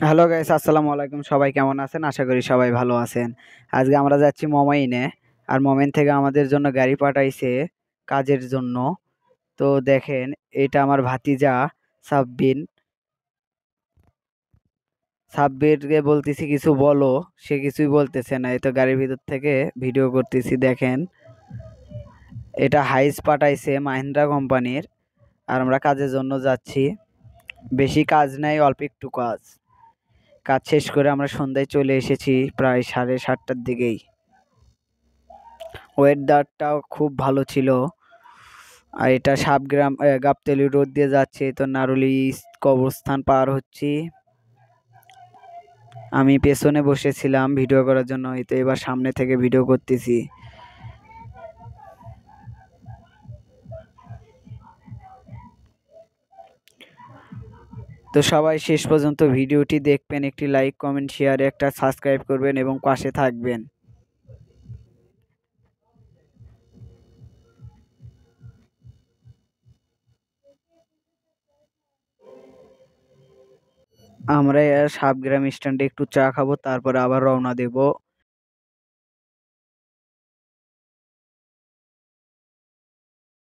Hello guys, আসসালামু আলাইকুম। সবাই কেমন আছেন? আশা করি সবাই ভালো আছেন। আজকে আমরা যাচ্ছি মমাইনে। আর মমাইন থেকে আমাদের জন্য গাড়ি পাঠাইছে কাজের জন্য। তো দেখেন, এটা আমার ভাতিজা সাব্বিন। সাব্বিরকে বলতেছি কিছু বলো, সে কিছুই বলতেছে না। এই তো গাড়ির ভিতর থেকে ভিডিও করতেছি, দেখেন। এটা হাইস পাঠাইছে মাহিন্দ্রা কোম্পানির। আর আমরা কাজের জন্য যাচ্ছি। বেশি কাজ নাই, অল্প একটু কাজ। কাজ শেষ করে আমরা সন্ধ্যায় চলে এসেছি প্রায় 7:30টার দিকেই। ওয়েদারটাও খুব ভালো ছিল। আর এটা সাবগ্রাম গাবতলী রোড দিয়ে যাচ্ছে, তো নারুলি কবরস্থান পার হচ্ছি। আমি পেছনে বসেছিলাম ভিডিও করার জন্য, এই তো এবার সামনে থেকে ভিডিও করতেছি। তো সবাই শেষ পর্যন্ত ভিডিওটি দেখবেন, একটি লাইক কমেন্ট শেয়ার একটা সাবস্ক্রাইব করবেন এবং পাশে থাকবেন। আমরা সাবগ্রাম স্ট্যান্ডে একটু চা খাবো, তারপরে আবার রওনা দেব